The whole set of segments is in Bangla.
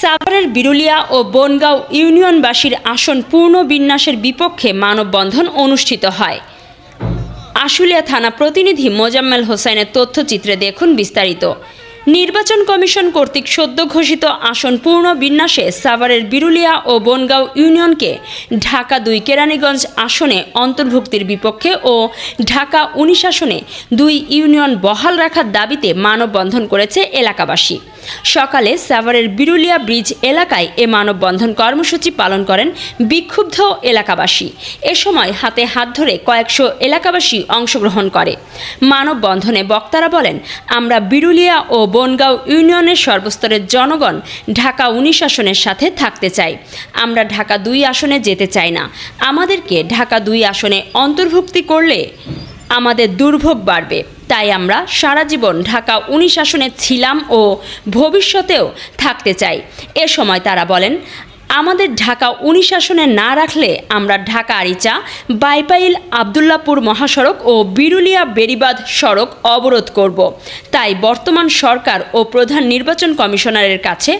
সাভারের বিরুলিয়া ও বনগাঁও ইউনিয়নবাসীর আসন পুনর্বিন্যাসের বিপক্ষে মানববন্ধন অনুষ্ঠিত হয়। আশুলিয়া থানা প্রতিনিধি মোজাম্মেল হোসেনের তথ্যচিত্রে দেখুন বিস্তারিত। নির্বাচন কমিশন কর্তৃক সদ্য ঘোষিত আসন পুনর্বিন্যাসে সাভারের বিরুলিয়া ও বনগাঁও ইউনিয়নকে ঢাকা 2 কেরানীগঞ্জ আসনে অন্তর্ভুক্তির বিপক্ষে ও ঢাকা 19 আসনে 2 ইউনিয়ন বহাল রাখার দাবিতে মানববন্ধন করেছে এলাকাবাসী। সকালে সাভারের বিরুলিয়া ব্রিজ এলাকায় এ মানববন্ধন কর্মসূচি পালন করেন বিক্ষুব্ধ এলাকাবাসী। এ সময় হাতে হাত ধরে কয়েকশো এলাকাবাসী অংশগ্রহণ করে। মানববন্ধনে বক্তারা বলেন, আমরা বিরুলিয়া ও বনগাঁও ইউনিয়নের সর্বস্তরের জনগণ ঢাকা 19 আসনের সাথে থাকতে চাই। আমরা ঢাকা 2 আসনে যেতে চাই না। আমাদেরকে ঢাকা 2 আসনে অন্তর্ভুক্তি করলে আমাদের দুর্ভোগ বাড়বে। তাই আমরা সারা জীবন ঢাকা 19 আসনে ছিলাম ও ভবিষ্যতেও থাকতে চাই। এ সময় তারা বলেন, আমাদের ঢাকা 19 আসনে না রাখলে আমরা ঢাকা আরিচা, বাইপাইল, আবদুল্লাপুর মহাসড়ক ও বিরুলিয়া বেড়িবাঁধ সড়ক অবরোধ করব। তাই বর্তমান সরকার ও প্রধান নির্বাচন কমিশনারের কাছে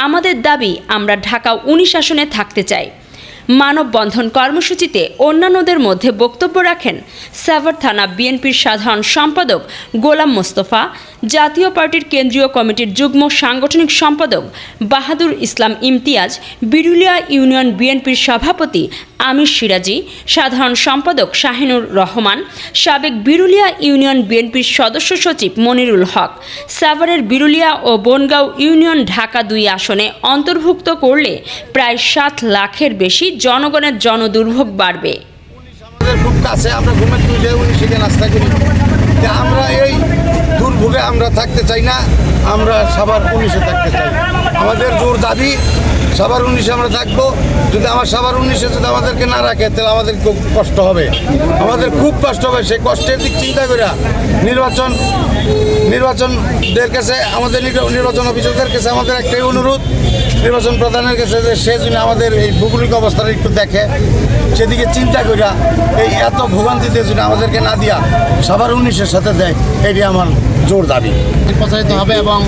আমাদের দাবি, আমরা ঢাকা 19 আসনে থাকতে চাই। মানববন্ধন কর্মসূচিতে অন্যান্যদের মধ্যে বক্তব্য রাখেন সাভার থানা বিএনপির সাধারণ সম্পাদক গোলাম মোস্তফা, জাতীয় পার্টির কেন্দ্রীয় কমিটির যুগ্ম সাংগঠনিক সম্পাদক বাহাদুর ইসলাম ইমতিয়াজ, বিরুলিয়া ইউনিয়ন বিএনপির সভাপতি আমির সিরাজি, সাধারণ সম্পাদক শাহিনুর রহমান, সাবেক বিরুলিয়া ইউনিয়ন বিএনপির সদস্য সচিব মনিরুল হক। সাভারের বিরুলিয়া ও বনগাঁও ইউনিয়ন ঢাকা 2 আসনে অন্তর্ভুক্ত করলে প্রায় 7 লাখের বেশি জনগণের জনদুর্ভোগ বাড়বে। খুব কাছে আমরা ঘুমের তুলে সেখানে নাস্তা করি। আমরা এই দুর্ভোগে আমরা থাকতে চাই না। আমরা সাভার 19-এ থাকতে চাই। আমাদের জোর দাবি, সাভার 19-এ আমরা থাকবো। যদি আমার সাভার 19-এ যদি আমাদেরকে না রাখে, তাহলে আমাদের খুব কষ্ট হবে, আমাদের খুব কষ্ট হবে। সেই কষ্টের দিক চিন্তা করে নির্বাচনদের কাছে, আমাদের নির্বাচন অফিসারদের কাছে আমাদের একটাই অনুরোধ, নির্বাচন প্রধানের কাছে, যে সে যদি আমাদের এই ভৌগোলিক অবস্থাটা একটু দেখে, সেদিকে চিন্তা করিয়া এই এত ভোগান্তিতে যদি আমাদেরকে না দিয়া সাভার 19-এর সাথে দেয়, এটি আমার জোর দাবি। প্রচারিত হবে এবং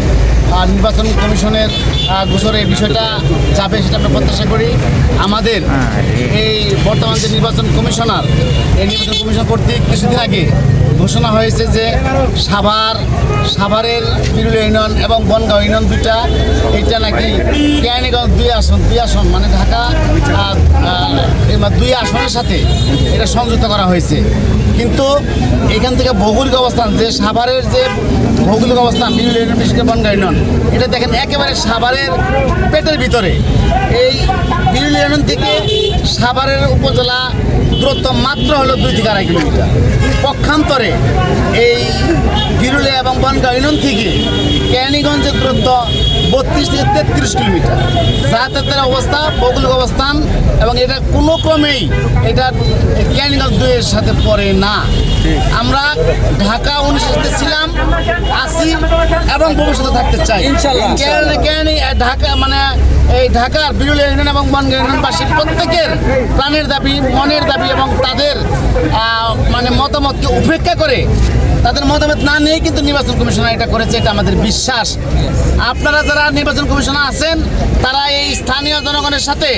নির্বাচন কমিশনের গোচরে এই বিষয়টা যাবে, সেটা আমরা প্রত্যাশা করি। আমাদের এই বর্তমান যে নির্বাচন কমিশনার, এই নির্বাচন কমিশন কর্তৃক কিছুদিন আগে ঘোষণা হয়েছে যে সাভারের বিরুলিয়া ইউনিয়ন এবং বনগাঁও ইউনিয়ন দুইটা, এটা নাকি কেরানীগঞ্জ 2 আসন মানে ঢাকা 2 আসনের সাথে এটা সংযুক্ত করা হয়েছে। কিন্তু এখান থেকে ভৌগোলিক অবস্থান, যে সাভারের যে ভৌগোলিক অবস্থান বিরুলিয়া ইউনিয়ন বিশেষ করে বনগাঁও ইউনিয়ন, এটা দেখেন একেবারে সাভারের পেটের ভিতরে। এই বিরুলিয়া ইউনিয়ন থেকে সাভারের উপজেলা দূরত্ব মাত্র হলো 2 থেকে 2.5 কিলোমিটার। পক্ষান্তরে এই বিরুলিয়া এবং বনগাঁও ইউনিয়ন থেকে কেরানীগঞ্জের দূরত্ব 32 থেকে 33 কিলোমিটার। যাতায়াতের অবস্থা, ভৌগোলিক অবস্থান এবং এটা কোনো ক্রমেই এটা কেরানীগঞ্জ 2-এর সাথে পড়ে না। আমরা ঢাকা 19-এ ছিলাম, আছি এবং ভবিষ্যতে থাকতে চাই। ঢাকা মানে এই ঢাকার বিরুলিয়া ইউনিয়ন এবং বনগাঁও ইউনিয়নবাসী প্রত্যেকের প্রাণের দাবি, মনের দাবি এবং তাদের মানে মতামতকে উপেক্ষা করে, তাদের মতামত না নিয়ে কিন্তু নির্বাচন কমিশনার এটা করেছে, এটা আমাদের বিশ্বাস। আপনারা যারা নির্বাচন কমিশনার আছেন, তারা এই স্থানীয় জনগণের সাথে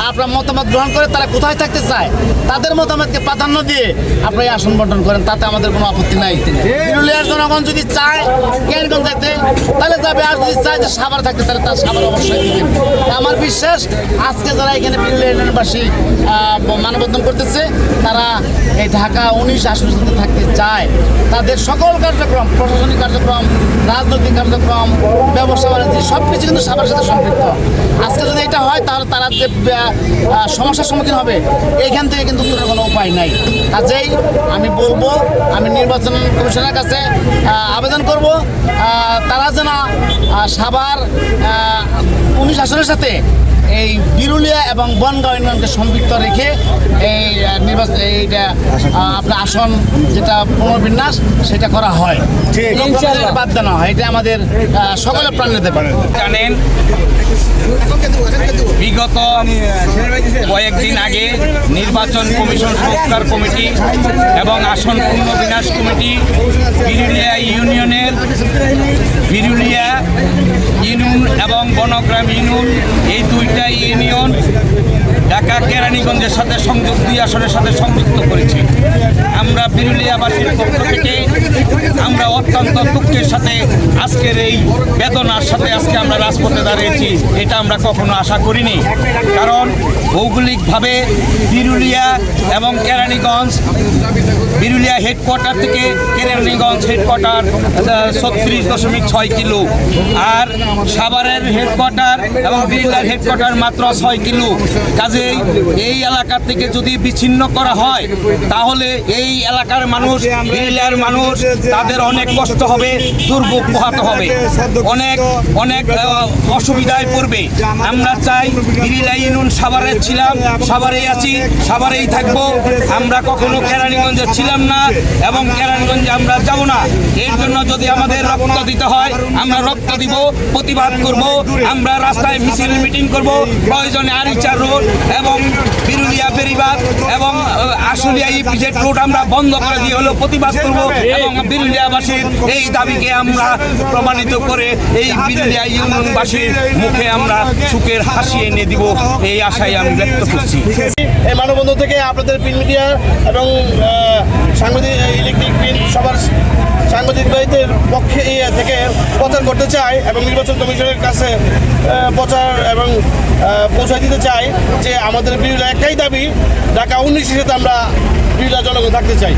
আপনার মতামত গ্রহণ করে তারা কোথায় থাকতে চায়, তাদের মতামতকে প্রাধান্য দিয়ে আপনারা এই আসন বন্টন করেন, তাতে আমাদের কোনো আপত্তি নাই। বিরুলিয়ার জনগণ যদি চায় কেরানীগঞ্জ যেতে, তাহলে যাবে। আর যদি চায় যে সাভার থাকতে, তাহলে তার সাভার অবশ্যই দিবেন। আমার বিশ্বাস, আজকে যারা এখানে বিরুলিয়া ইউনিয়নবাসী মানববন্ধন করতেছে, তারা এই ঢাকা 19 আসনের সাথে থাকতে চায়। তাদের সকল কার্যক্রম, প্রশাসনিক কার্যক্রম, রাজনৈতিক কার্যক্রম, ব্যবসা বাণিজ্য সব কিছু কিন্তু সাভারের সাথে সম্পৃক্ত। আজকে যদি এটা হয়, তাহলে তারা যে সমস্যার সম্মুখীন হবে, এইখান থেকে কিন্তু কোনো উপায় নাই। কাজেই আমি বলবো, আমি নির্বাচন কমিশনের কাছে আবেদন করব, তারা যেন সাভার 19 আসনের সাথে এই বিরুলিয়া এবং বনগাঁও ইউনিয়নকে সম্পৃক্ত রেখে এই নির্বাচন, এইটা আপনার আসন যেটা পুনর্বিন্যাস সেটা করা হয়, বাদ দেওয়া হয়। এটা আমাদের সকলের প্রাণ নিতে পারে। জানেন, বিগত কয়েকদিন আগে নির্বাচন কমিশন সংস্কার কমিটি এবং আসন পুনর্বিন্যাস কমিটি বিরুলিয়া ইউনিয়ন এবং বনগ্রাম ইউনিয়ন, এই দুইটা ইউনিয়ন ঢাকা কেরানীগঞ্জের সাথে দুই আসনের সাথে সংযুক্ত করেছে। আমরা বিরুলিয়াবাসীর পক্ষ থেকে আমরা অত্যন্ত দুঃখের সাথে আজকের এই বেদনার সাথে আজকে আমরা রাজপথে দাঁড়িয়েছি। এটা আমরা কখনো আশা করিনি, কারণ ভৌগোলিকভাবে বিরুলিয়া এবং কেরানীগঞ্জ, বিরুলিয়া হেডকোয়ার্টার থেকে কেরানীগঞ্জ হেডকোয়ার্টার 36.6 কিলো, আর সাভারের হেডকোয়ার্টার এবং বিরুলিয়ার হেডকোয়ার্টার মাত্র 6 কিলো। কাজেই এই এলাকা থেকে যদি বিচ্ছিন্ন করা হয় তাহলে এই এলাকার মানুষ, বিরুলিয়ার মানুষ, তাদের অনেক কষ্ট হবে, দুর্ভোগ পোহাতে হবে, অনেক অসুবিধায় পড়বে। আমরা চাই বিরুলিয়া ইউনিয়ন সাভারের ছিলাম, সাভারেই আছি, সাভারেই থাকবো। আমরা কখনো কেরানীগঞ্জে ছিলাম না এবং কেরানীগঞ্জে আমরা যাব না। এর জন্য যদি আমাদের রক্ত দিতে হয় আমরা রক্ত দিব, প্রতিবাদ করব। আমরা রাস্তায় মিছিল মিটিং করব, প্রয়োজনে আরিচা রোড এবং বিরুলিয়া বেরিবাদ এবং আশুলিয়া ইপিজেড রোড আমরা বন্ধ করে দিয়ে হলেও প্রতিবাদ করব এবং বিরুলিয়াবাসীর এই দাবিকে আমরা প্রমাণিত করে এই বিরুলিয়া ইউনিয়নবাসীর মুখে আমরা সুখের হাসি এনে দিব, এই আশায় আমি ব্যক্ত করছি। এই মানববন্ধন থেকে আপনাদের প্রিন্ট মিডিয়া এবং সাংবাদিক, ইলেকট্রিক প্রিন্ট সবার সাংবাদিকদের পক্ষে থেকে প্রচার করতে চাই এবং নির্বাচন কমিশনের কাছে প্রচার এবং পৌঁছায় দিতে চাই যে আমাদের বিরুলিয়া একটাই দাবি, ঢাকা 19-এর সাথে আমরা বিরুলিয়া জনগণ থাকতে চাই।